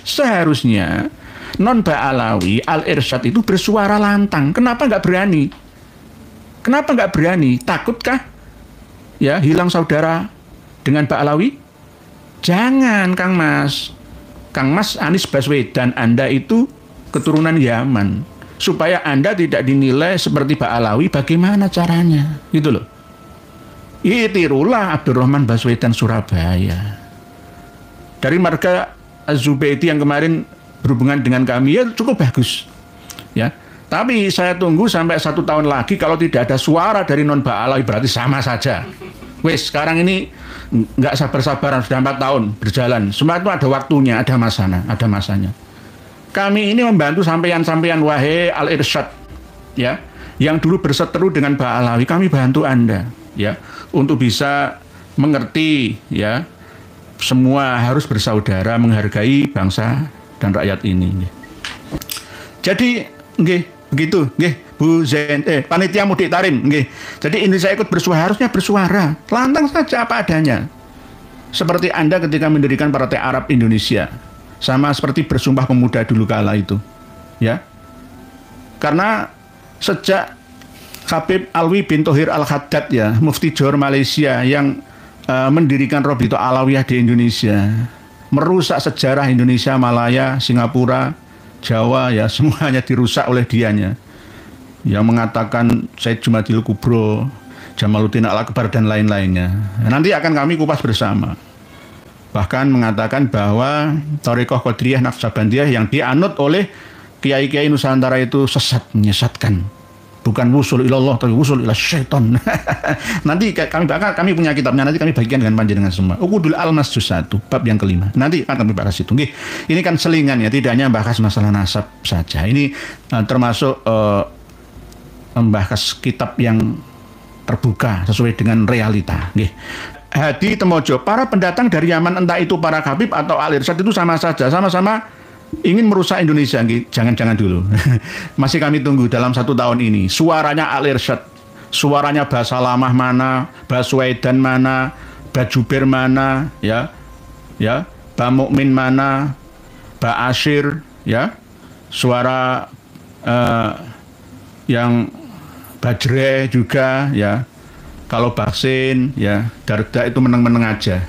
Seharusnya non Ba'alawi Al-Irsyad itu bersuara lantang. Kenapa nggak berani? Kenapa nggak berani? Takutkah ya hilang saudara dengan Ba'alawi? Jangan, Kang Mas. Kang Mas Anies Baswedan, Anda itu keturunan Yaman. Supaya Anda tidak dinilai seperti Ba'alawi, bagaimana caranya? Gitu loh. Tirulah Abdurrahman Baswedan Surabaya. Dari marga Az-Zubaydi yang kemarin berhubungan dengan kami, ya cukup bagus. Ya. Tapi saya tunggu sampai 1 tahun lagi, kalau tidak ada suara dari non Ba'alawi berarti sama saja. Wes, sekarang ini nggak sabar-sabaran, sudah 4 tahun berjalan. Semua itu ada waktunya, ada masanya. Kami ini membantu sampean-sampean wahai Al-Irsyad, ya, yang dulu berseteru dengan Ba'alawi, kami bantu Anda, ya, untuk bisa mengerti, ya, semua harus bersaudara, menghargai bangsa dan rakyat ini. Jadi, begitu, Bu Zain, panitia mudik tarim, jadi Indonesia ikut bersuara, harusnya bersuara, lantang saja apa adanya. Seperti Anda ketika mendirikan Partai Arab Indonesia, sama seperti Bersumpah Pemuda dulu kala itu, ya. Karena sejak Habib Alwi bin Thohir Al-Haddad, ya, Mufti Johor Malaysia, yang mendirikan Robito Alawiyah di Indonesia, merusak sejarah Indonesia, Malaya, Singapura, Jawa, ya, semuanya dirusak oleh dianya. Yang mengatakan Said Jumadil Kubro, Jamaluddin Al-Akbar dan lain-lainnya. Nanti akan kami kupas bersama. Bahkan mengatakan bahwa Thariqah Qadiriyah Naqsabandiyah yang dianut oleh kiai-kiai Nusantara itu sesat, menyesatkan. Bukan wusul ilallah, tapi wusul ila syaitan. Nanti kami punya kitabnya, nanti kami bagikan dengan panjenengan semua. Uqudul Almas juz 1, bab yang kelima. Nanti akan kami bahas itu. Ini kan selingan, ya, tidak hanya membahas masalah nasab saja. Ini termasuk membahas kitab yang terbuka sesuai dengan realita. Hadi Temojo, para pendatang dari Yaman, entah itu para Habib atau Al-Irsyad, itu sama saja, sama-sama ingin merusak Indonesia. Jangan-jangan dulu. Masih kami tunggu dalam 1 tahun ini. Suaranya Al-Irsyad, suaranya Basalamah mana, Baswedan mana, Bajuber mana, ya, Ba Mukmin mana, Ba Asyir, ya, suara yang Bajre juga, ya. Kalau Baksin, ya, Darda itu meneng-meneng aja.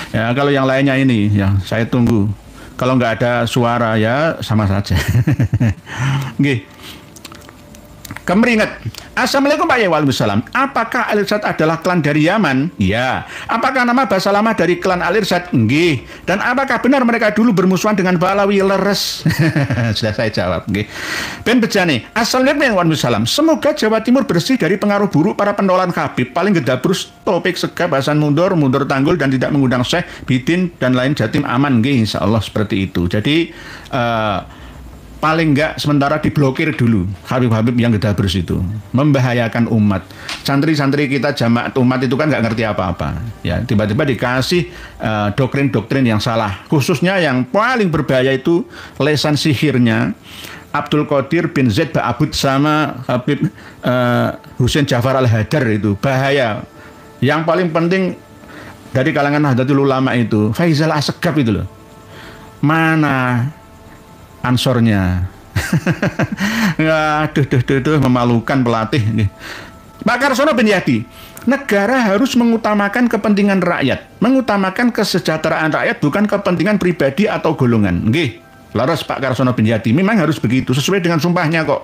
Ya, kalau yang lainnya ini, ya, saya tunggu. Kalau nggak ada suara, ya sama saja. Kemeringet. Assalamualaikum Pak Yai. Waalaikumsalam. Apakah Al-Irsyad adalah klan dari Yaman? Ya. Apakah nama Basalamah dari klan Al-Irsyad? Nggih. Dan apakah benar mereka dulu bermusuhan dengan Ba'alawi? Leres. Sudah saya jawab. Nggih. Ben Bejane. Assalamualaikum Waalaikumsalam. Semoga Jawa Timur bersih dari pengaruh buruk para pentolan Habib. Paling gedabrus, Topik Segaf, Hasan mundur Tanggul, dan tidak mengundang Syekh Bidin dan lain Jatim aman. Nggih, insya Allah seperti itu. Jadi paling enggak sementara diblokir dulu Habib-Habib yang gedabrus itu, membahayakan umat. Santri-santri kita jamaat umat itu kan nggak ngerti apa-apa, ya, tiba-tiba dikasih doktrin-doktrin yang salah. Khususnya yang paling berbahaya itu lesan sihirnya Abdul Qadir bin Zaid Ba'abud sama Habib Husain Jafar Al-Hadar, itu bahaya. Yang paling penting dari kalangan Nahdlatul Ulama itu Faizal Asegaf itu loh, mana ansornya. Aduh, memalukan pelatih. Pak Karsono bin Yadi, negara harus mengutamakan kepentingan rakyat, mengutamakan kesejahteraan rakyat, bukan kepentingan pribadi atau golongan. Nggih, laras Pak Karsono bin Yadi, memang harus begitu, sesuai dengan sumpahnya kok.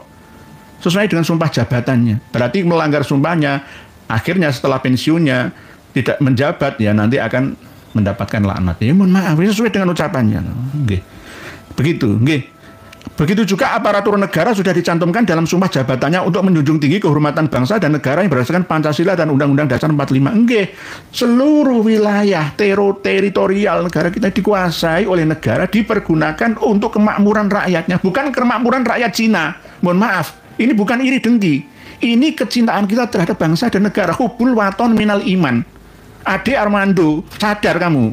Sesuai dengan sumpah jabatannya. Berarti melanggar sumpahnya, akhirnya setelah pensiunnya tidak menjabat, ya nanti akan mendapatkan laknat. Ya mohon maaf, sesuai dengan ucapannya. Nggih. Begitu, nggih. Begitu juga aparatur negara sudah dicantumkan dalam sumpah jabatannya untuk menjunjung tinggi kehormatan bangsa dan negara yang berdasarkan Pancasila dan Undang-Undang Dasar 45. Nggih, seluruh wilayah teritorial negara kita dikuasai oleh negara, dipergunakan untuk kemakmuran rakyatnya, bukan kemakmuran rakyat Cina. Mohon maaf, ini bukan iri dengki. Ini kecintaan kita terhadap bangsa dan negara. Hubul waton minal iman. Ade Armando, sadar kamu.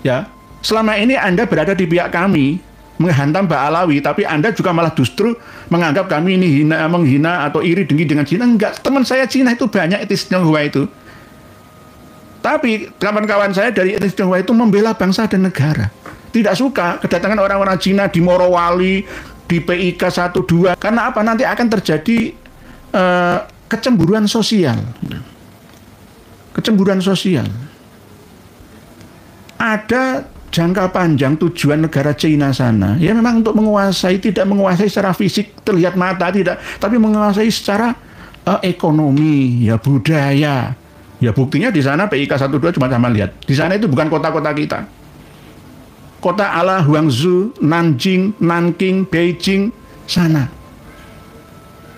Ya, selama ini Anda berada di pihak kami, menghantam Ba'alawi, tapi Anda juga malah justru menganggap kami ini menghina atau iri dengki dengan Cina. Enggak, teman saya Cina itu banyak, etnis Tionghoa itu. Tapi kawan-kawan saya dari etnis Tionghoa itu membela bangsa dan negara. tidak suka kedatangan orang-orang Cina di Morowali, di PIK 12. Karena apa? Nanti akan terjadi kecemburuan sosial. Kecemburuan sosial. Ada jangka panjang tujuan negara China sana, ya memang untuk menguasai, tidak menguasai secara fisik terlihat mata, tidak, tapi menguasai secara ekonomi, ya budaya. Ya buktinya di sana PIK 12 cuma sama lihat. Di sana itu bukan kota-kota kita. Kota ala Guangzhou, Nanjing, Nanking, Beijing, sana.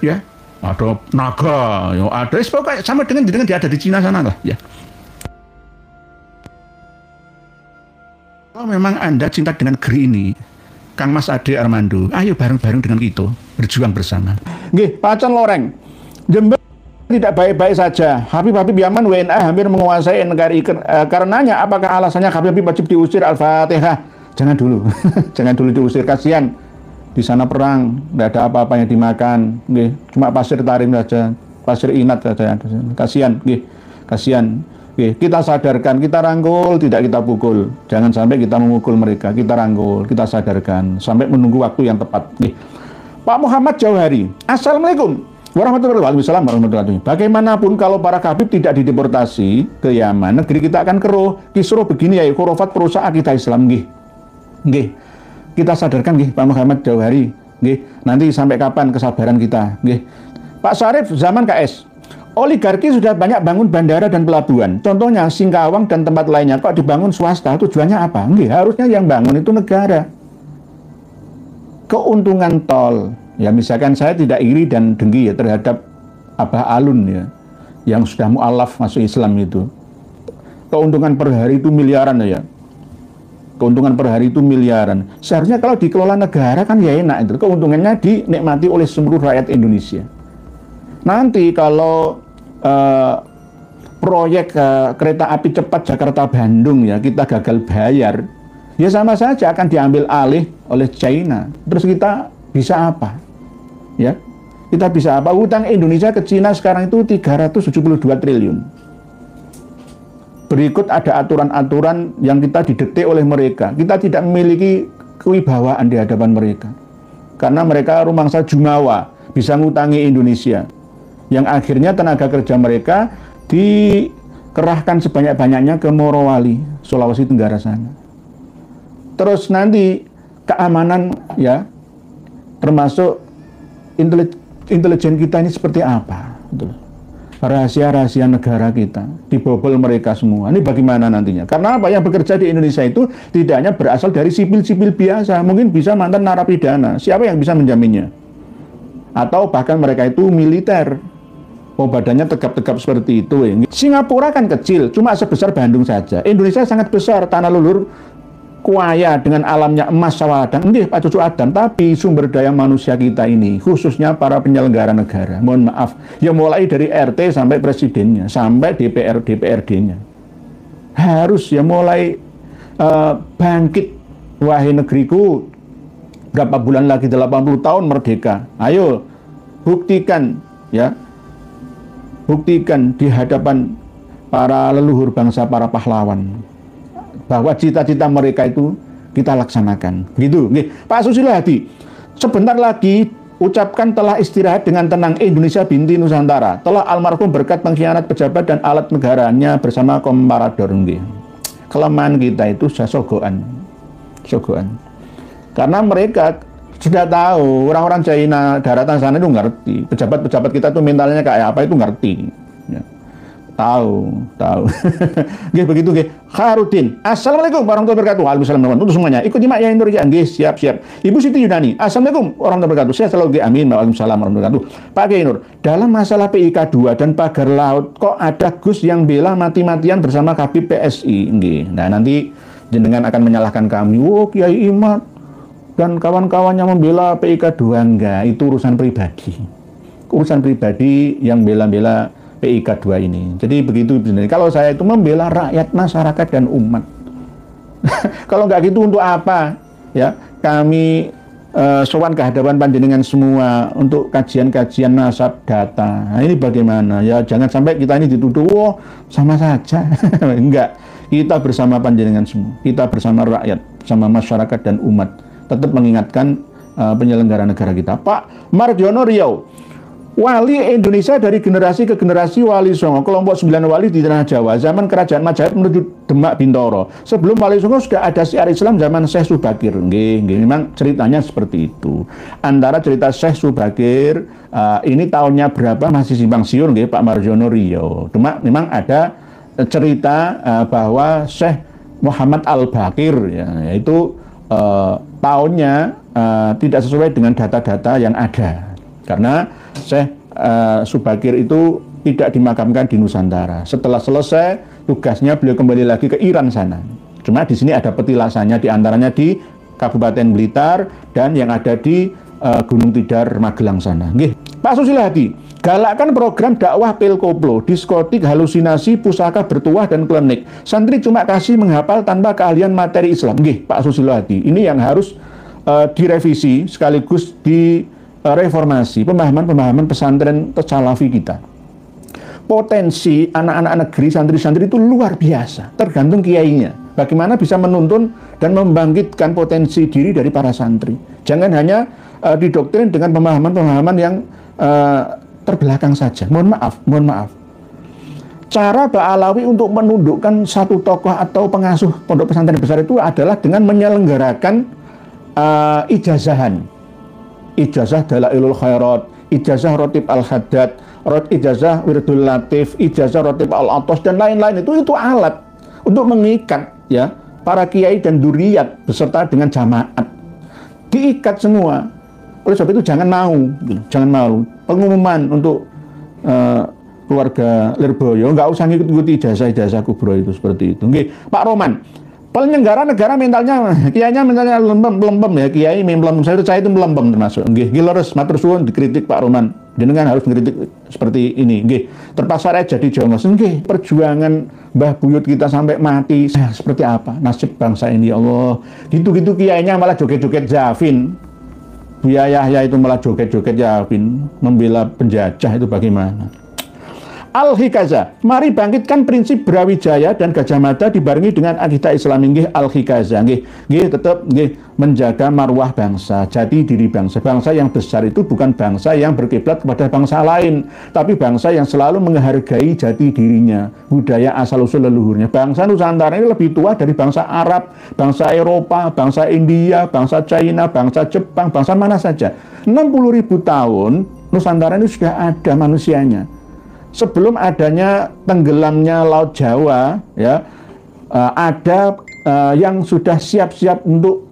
Ya, ada naga, ya ada, pokoknya sama dengan dia ada di Cina sana lah, ya. Kalau memang Anda cinta dengan negeri ini, Kang Mas Ade Armando, ayo bareng-bareng dengan kita, berjuang bersama. Nggih, Pak Con Loreng, Jember tidak baik-baik saja. Habib Yaman WNA hampir menguasai NKRI. Karenanya, apakah alasannya Habib wajib diusir? Al-Fatihah. Jangan dulu, jangan dulu diusir, kasihan. Di sana perang, tidak ada apa-apa yang dimakan. Nggih, cuma pasir tarim saja, pasir inat saja. Kasihan, nggih, kasihan. Nggih, kita sadarkan, kita rangkul, tidak kita pukul. Jangan sampai kita memukul mereka, kita rangkul, kita sadarkan, sampai menunggu waktu yang tepat. Nggih. Pak Muhammad Jauhari, Assalamualaikum warahmatullahi wabarakatuh. Bagaimanapun kalau para Habib tidak dideportasi ke Yaman, negeri kita akan keruh. Kisruh begini ya, khurafat perusak akidah Islam. Nggih. Nggih. Kita sadarkan nggih Pak Muhammad Jauhari. Nggih. Nanti sampai kapan kesabaran kita? Nggih. Pak Syarif zaman KS. Oligarki sudah banyak bangun bandara dan pelabuhan. Contohnya Singkawang dan tempat lainnya. Kok dibangun swasta? Tujuannya apa? Nggih, harusnya yang bangun itu negara. Keuntungan tol. Ya misalkan saya tidak iri dan dengki ya terhadap Abah Alun ya, yang sudah mu'alaf masuk Islam itu. Keuntungan per hari itu miliaran ya. Keuntungan per hari itu miliaran. Seharusnya kalau dikelola negara kan ya enak itu. Keuntungannya dinikmati oleh seluruh rakyat Indonesia. Nanti kalau proyek kereta api cepat Jakarta-Bandung ya kita gagal bayar, ya sama saja akan diambil alih oleh China. Terus kita bisa apa? Ya, kita bisa apa? Hutang Indonesia ke Cina sekarang itu 372 triliun. Berikut ada aturan-aturan yang kita didetik oleh mereka. Kita tidak memiliki kewibawaan di hadapan mereka. Karena mereka rumangsa jumawa, bisa ngutangi Indonesia. Yang akhirnya tenaga kerja mereka dikerahkan sebanyak-banyaknya ke Morowali, Sulawesi Tenggara sana. Terus nanti keamanan ya, termasuk intelijen kita ini seperti apa? Rahasia-rahasia negara kita dibobol mereka semua. Ini bagaimana nantinya? Karena apa? Yang bekerja di Indonesia itu tidak hanya berasal dari sipil-sipil biasa, mungkin bisa mantan narapidana. Siapa yang bisa menjaminnya? Atau bahkan mereka itu militer. Oh, badannya tegap-tegap seperti itu. Ya. Singapura kan kecil, cuma sebesar Bandung saja. Indonesia sangat besar, tanah luhur kuaya dengan alamnya emas sawadang. Nggih, Pak Cucu Adam, tapi sumber daya manusia kita ini, khususnya para penyelenggara negara, mohon maaf, ya mulai dari RT sampai presidennya, sampai DPRD-nya. Harus ya mulai bangkit. Wahai negeriku, berapa bulan lagi 80 tahun merdeka. Ayo, buktikan ya. Buktikan di hadapan para leluhur bangsa, para pahlawan, bahwa cita-cita mereka itu kita laksanakan. Gitu. Pak Susilo Hadi, sebentar lagi ucapkan telah istirahat dengan tenang Indonesia binti Nusantara. Telah almarhum berkat pengkhianat pejabat dan alat negaranya bersama komparador. Kelemahan kita itu sudah sogoan. Karena mereka sudah tahu, orang-orang China daratan sana itu ngerti. Pejabat-pejabat kita tuh mentalnya kayak apa itu ngerti. Ya. Tahu. Nggih begitu nggih. Kharudin. Assalamualaikum warahmatullahi wabarakatuh. Waalaikumsalam untuk semuanya. Ikut nyimak ya Nur ya. Nggih, siap. Ibu Siti Yunani. Assalamualaikum warahmatullahi wabarakatuh. Saya selalu nggih amin. Waalaikumsalam warahmatullahi wabarakatuh. Pak Kiai Nur, dalam masalah PIK 2 dan pagar laut kok ada Gus yang bela mati-matian bersama Habib PSI. Nggih. Nah, nanti jenengan akan menyalahkan kami. Oh, Kiai Imad dan kawan-kawannya membela PIK 2, enggak, itu urusan pribadi yang bela-bela PIK 2 ini. Jadi begitu sebenarnya. Kalau saya itu membela rakyat, masyarakat dan umat. Kalau enggak gitu untuk apa? Ya, kami sowan ke hadapan panjenengan semua untuk kajian-kajian nasab data. Nah, ini bagaimana? Ya jangan sampai kita ini dituduh, oh sama saja. Enggak. Kita bersama panjenengan semua. Kita bersama rakyat. sama masyarakat dan umat. Tetap mengingatkan penyelenggara negara kita. Pak Mardiono Riau, wali Indonesia dari generasi ke generasi Wali Songo, kelompok 9 wali di tanah Jawa, zaman kerajaan Majapahit menuju Demak Bintoro. Sebelum Wali Songo sudah ada syiar Islam zaman Syekh Subakir. Memang ceritanya seperti itu. Antara cerita Syekh Subakir, ini tahunnya berapa masih simpang siur, Pak Mardiono Riau. Cuma memang ada cerita bahwa Syekh Muhammad Al-Bakir, ya, yaitu tahunnya tidak sesuai dengan data-data yang ada. Karena Syekh Subakir itu tidak dimakamkan di Nusantara. Setelah selesai tugasnya beliau kembali lagi ke Iran sana. Cuma di sini ada petilasannya, di antaranya di Kabupaten Blitar dan yang ada di Gunung Tidar Magelang sana. Nggih, Pak Susilo Hadi, galakkan program dakwah pilkoplo, diskotik, halusinasi, pusaka bertuah dan klinik. Santri cuma kasih menghafal tanpa keahlian materi Islam. Nggih, Pak Susilo Hadi, ini yang harus direvisi sekaligus di reformasi pemahaman-pemahaman pesantren salafi kita. Potensi anak-anak negeri, santri-santri itu luar biasa, tergantung kiainya. Bagaimana bisa menuntun dan membangkitkan potensi diri dari para santri. Jangan hanya didoktrin dengan pemahaman-pemahaman yang terbelakang saja. Mohon maaf. Cara Pak Alawi untuk menundukkan satu tokoh atau pengasuh pondok pesantren besar itu adalah dengan menyelenggarakan ijazahan. Ijazah Dalailul Khairat, ijazah Rotib Al-Haddad, ijazah Wirdul Latif, ijazah Rotib Al-Atos dan lain-lain. Itu alat untuk mengikat ya para kiai dan duriyat beserta dengan jamaat. Diikat semua. Oleh sebab itu jangan mau pengumuman untuk keluarga Lirboyo nggak usah ngikut-ikuti ijazah kubro itu seperti itu. Nggih, Pak Roman. Penyelenggara negara mentalnya, kiainya mentalnya melempem ya, kiai melempem, saya itu melempem termasuk. Nggih, leres matur suwun dikritik Pak Roman. Jenengan harus mengkritik seperti ini. Nggih, terpaksa jadi jongos. Nggih, perjuangan Mbah Buyut kita sampai mati. Seperti apa nasib bangsa ini ya Allah. Gitu-gitu kiainya malah joget-joget Zafin. Buya Yahya itu malah joget-joget Zafin, membela penjajah itu bagaimana? Al-Hikaza, mari bangkitkan prinsip Brawijaya dan Gajah Mada dibarengi dengan akidah Islam. Nggih, Al-Hikaza, nggih tetap nggih menjaga marwah bangsa, jati diri bangsa. Bangsa yang besar itu bukan bangsa yang berkiblat kepada bangsa lain, tapi bangsa yang selalu menghargai jati dirinya, budaya asal-usul leluhurnya. Bangsa Nusantara ini lebih tua dari bangsa Arab, bangsa Eropa, bangsa India, bangsa China, bangsa Jepang, bangsa mana saja. 60.000 tahun Nusantara ini sudah ada manusianya. Sebelum adanya tenggelamnya Laut Jawa, ya ada yang sudah siap-siap untuk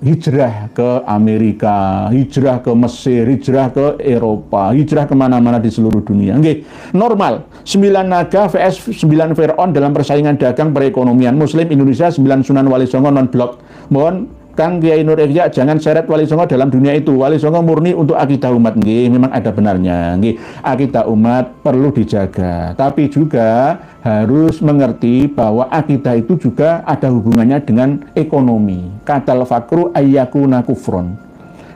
hijrah ke Amerika, hijrah ke Mesir, hijrah ke Eropa, hijrah kemana-mana di seluruh dunia. Nggih, normal. 9 naga vs 9 Fir'aun dalam persaingan dagang perekonomian. Muslim Indonesia 9 Sunan Wali Songo non-blok. Mohon Kang Kiai Nur Ihya jangan seret Wali Songo dalam dunia itu. Wali Songo murni untuk akidah umat. Nggih, memang ada benarnya. Nggih, akidah umat perlu dijaga. Tapi juga harus mengerti bahwa akidah itu juga ada hubungannya dengan ekonomi. Katal fakru ayyakuna kufron.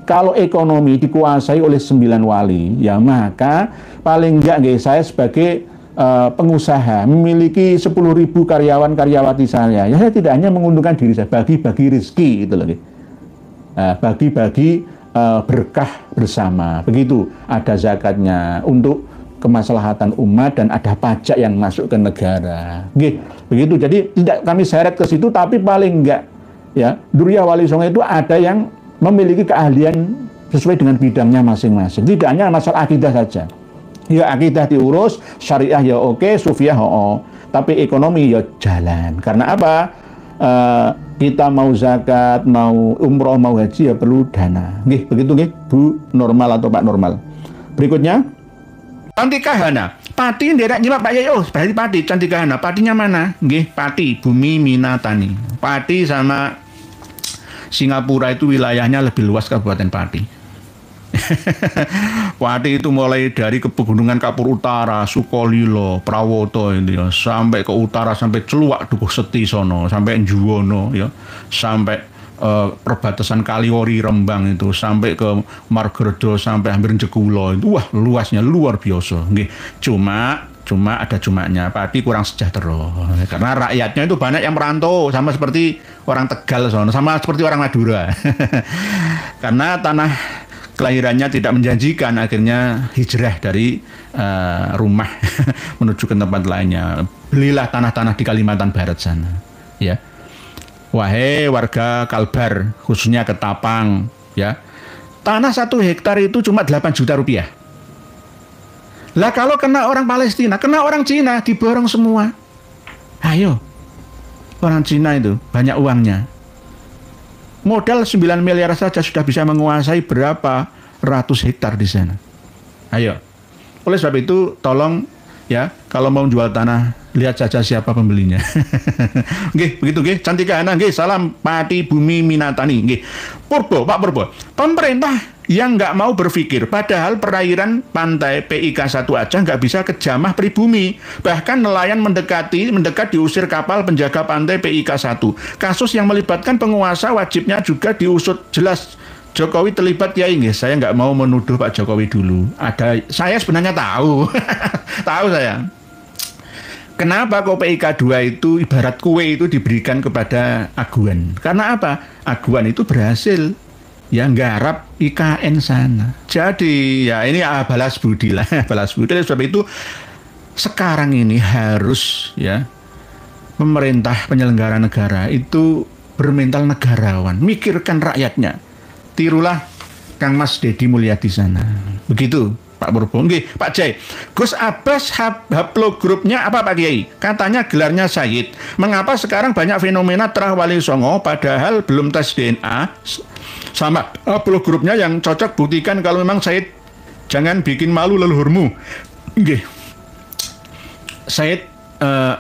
Kalau ekonomi dikuasai oleh 9 wali, ya maka paling enggak nggih saya sebagai pengusaha memiliki 10.000 karyawan-karyawati saya. Ya saya tidak hanya menguntungkan diri saya, bagi-bagi rezeki gitu loh. Bagi-bagi berkah bersama. Begitu, ada zakatnya untuk kemaslahatan umat dan ada pajak yang masuk ke negara. Nggih, begitu. Jadi tidak kami seret ke situ, tapi paling enggak ya, Duriyah Wali Songo itu ada yang memiliki keahlian sesuai dengan bidangnya masing-masing. Tidak hanya masalah akidah saja. Ya akidah diurus, syariah ya oke, sufiah tapi ekonomi ya jalan. Karena apa? Kita mau zakat, mau umroh, mau haji ya perlu dana. Nggih, begitu nggih, Bu Normal atau Pak Normal. Berikutnya, Cantikahana. Pati nderek nyimak Pak Yai. Oh, berarti Pati Cantikahana. Patinya mana? Nggih, Pati Bumi Minatani. Pati sama Singapura itu wilayahnya lebih luas Kabupaten Pati. Pati itu mulai dari pegunungan Kapur Utara, Sukolilo, Prawoto ini ya, sampai ke utara sampai Celuak Dukuh Seti sono, sampai Juwono ya, sampai perbatasan Kaliori Rembang itu, sampai ke Margerdo, sampai hampir Jekulo itu, wah luasnya luar biasa. Nggih. Cuma Cuma ada cumanya, padi kurang sejahtera. Karena rakyatnya itu banyak yang merantau, sama seperti orang Tegal, sama seperti orang Madura. Karena tanah kelahirannya tidak menjanjikan, akhirnya hijrah dari rumah menuju ke tempat lainnya. Belilah tanah-tanah di Kalimantan Barat sana. Ya, wahai warga Kalbar, khususnya Ketapang, ya, tanah 1 hektar itu cuma 8 juta rupiah. Lah kalau kena orang Palestina, kena orang Cina, diborong semua. Ayo, orang Cina itu banyak uangnya. Modal 9 miliar saja sudah bisa menguasai berapa ratus hektar di sana. Ayo. Oleh sebab itu, tolong ya, kalau mau jual tanah, lihat saja siapa pembelinya. Nggih, begitu nggih. Cantikana nggih, salam Pati Bumi Minatani nggih. Purbo, Pak Purbo. Pemerintah yang nggak mau berpikir, padahal perairan pantai PIK 1 Aceh nggak bisa kejamah pribumi. Bahkan nelayan mendekat diusir kapal penjaga pantai PIK 1. Kasus yang melibatkan penguasa wajibnya juga diusut. Jelas Jokowi terlibat ya, nggih. Saya nggak mau menuduh Pak Jokowi dulu. Saya sebenarnya tahu. Tahu saya. Kenapa kok PIK 2 itu ibarat kue itu diberikan kepada Aguan? Karena apa? Aguan itu berhasil yang nggarap IKN sana. Jadi ya ini balas budi lah, balas budi. Sebab itu sekarang ini harus ya pemerintah penyelenggara negara itu bermental negarawan, mikirkan rakyatnya. Tirulah Kang Mas Deddy Mulyadi sana. Begitu Pak Purbo. Nggih, Pak Jai. Gus Abbas haplogrupnya apa Pak Kiai? Katanya gelarnya Sayyid. Mengapa sekarang banyak fenomena Terah Wali Songo padahal belum tes DNA? Sama haplogrupnya yang cocok, buktikan kalau memang Sayyid. Jangan bikin malu leluhurmu. Nggih. Sayyid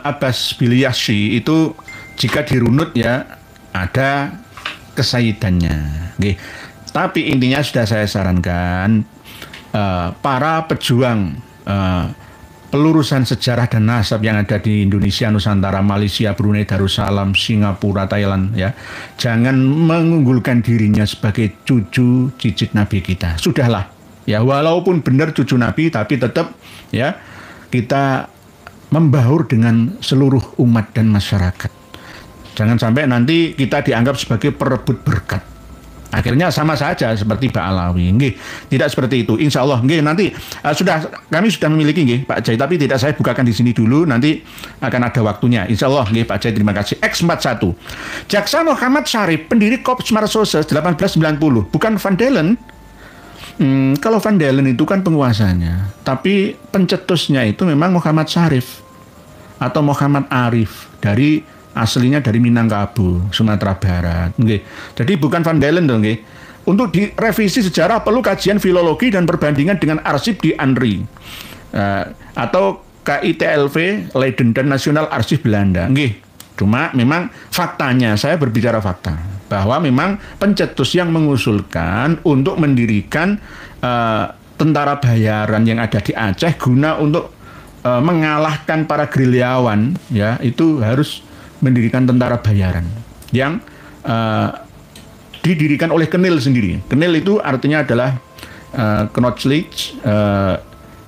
Abbas Bilyasi itu jika dirunut ya ada kesayidannya. Nggih. Tapi intinya sudah saya sarankan para pejuang pelurusan sejarah dan nasab yang ada di Indonesia, Nusantara, Malaysia, Brunei, Darussalam, Singapura, Thailand ya, jangan mengunggulkan dirinya sebagai cucu cicit Nabi kita. Sudahlah ya, walaupun benar cucu Nabi, tapi tetap ya kita membaur dengan seluruh umat dan masyarakat. Jangan sampai nanti kita dianggap sebagai perebut berkat. Akhirnya sama saja seperti Pak Alawi. Nggih, tidak seperti itu. Insya Allah, nggih, nanti kami sudah memiliki nggih Pak Jai, tapi tidak saya bukakan di sini dulu. Nanti akan ada waktunya. Insya Allah, nggih Pak Jai, terima kasih. X41. Jaksa Muhammad Syarif, pendiri Korps Marsoses 1890, bukan Van Dalen. Kalau Van Dalen itu kan penguasanya, tapi pencetusnya itu memang Muhammad Syarif atau Muhammad Arif aslinya dari Minangkabau, Sumatera Barat. Nggih. Jadi bukan Van Dalen dong, nggih. Untuk direvisi sejarah perlu kajian filologi dan perbandingan dengan arsip di ANRI atau KITLV, Leiden dan Nasional Arsip Belanda. Nggih. Cuma memang faktanya, saya berbicara fakta, bahwa memang pencetus yang mengusulkan untuk mendirikan tentara bayaran yang ada di Aceh guna untuk mengalahkan para gerilyawan, ya, itu harus mendirikan tentara bayaran yang didirikan oleh Kenil sendiri. Kenil itu artinya adalah Knotslage,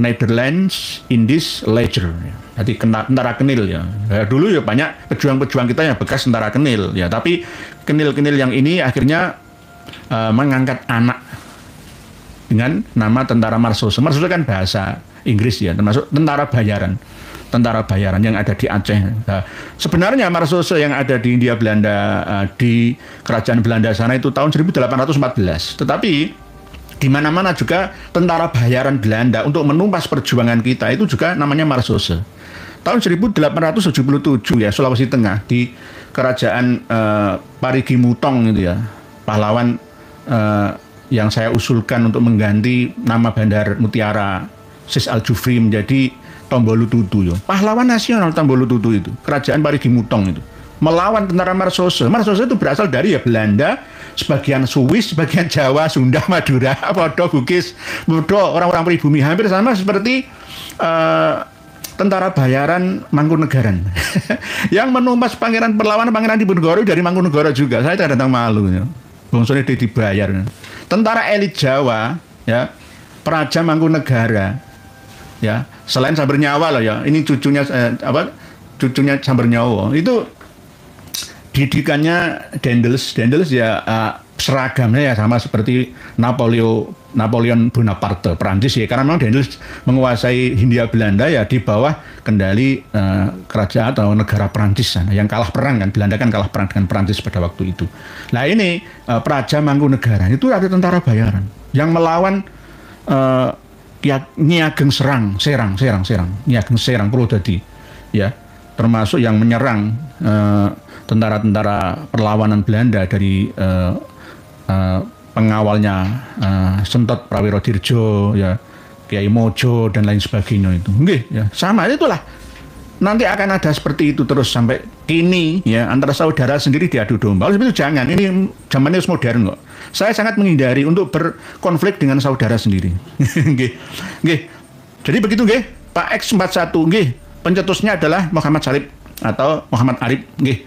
Netherlands, Indies, Leger. Jadi tentara Kenil ya. Dulu ya banyak pejuang-pejuang kita yang bekas tentara Kenil ya. Tapi Kenil-Kenil yang ini akhirnya mengangkat anak dengan nama tentara Marsose. Marsose kan bahasa Inggris ya, termasuk tentara bayaran. Tentara bayaran yang ada di Aceh. Nah, sebenarnya Marsose yang ada di Hindia Belanda, di kerajaan Belanda sana itu tahun 1814. Tetapi di mana-mana juga tentara bayaran Belanda untuk menumpas perjuangan kita itu juga namanya Marsose. Tahun 1877 ya, Sulawesi Tengah, di kerajaan Parigi Mutong itu ya, pahlawan yang saya usulkan untuk mengganti nama Bandar Mutiara Sis Al Jufri menjadi Tombolututu ya. Pahlawan nasional Tombolututu itu, kerajaan Parigi Mutong itu, melawan tentara Marsose. Marsose itu berasal dari ya Belanda, sebagian Swiss, sebagian Jawa, Sunda, Madura, Podo, Bugis, Podo, orang-orang pribumi, hampir sama seperti tentara bayaran Mangkunegaran yang menumpas Pangeran Perlawanan Pangeran Diponegoro dari Mangkunegaran juga. Saya tidak datang malu ya. Bongsone dibayar. Tentara elit Jawa ya, Praja Mangkunegara ya, selain Sambernyawa loh ya, ini cucunya cucunya Sambernyawa itu didikannya Daendels ya seragamnya ya sama seperti Napoleon Bonaparte Perancis ya, karena memang Daendels menguasai Hindia Belanda ya di bawah kendali kerajaan atau negara Perancis sana, yang kalah perang kan, Belanda kan kalah perang dengan Perancis pada waktu itu. Nah ini Praja Mangkunagaran itu ada tentara bayaran yang melawan Nyi Ageng Serang Nyi Ageng Serang Purwodadi ya, termasuk yang menyerang tentara-tentara perlawanan Belanda dari pengawalnya Sentot Prawirodirjo ya, Kiai Mojo dan lain sebagainya itu. Nggih, ya, sama itulah. Nanti akan ada seperti itu terus sampai kini ya, antara saudara sendiri diadu domba. Oleh sebab itu jangan, ini zamannya modern kok. Saya sangat menghindari untuk berkonflik dengan saudara sendiri. Nggih. Nggih. Jadi begitu nggih, Pak X41 nggih. Pencetusnya adalah Muhammad Salib atau Muhammad Arif nggih.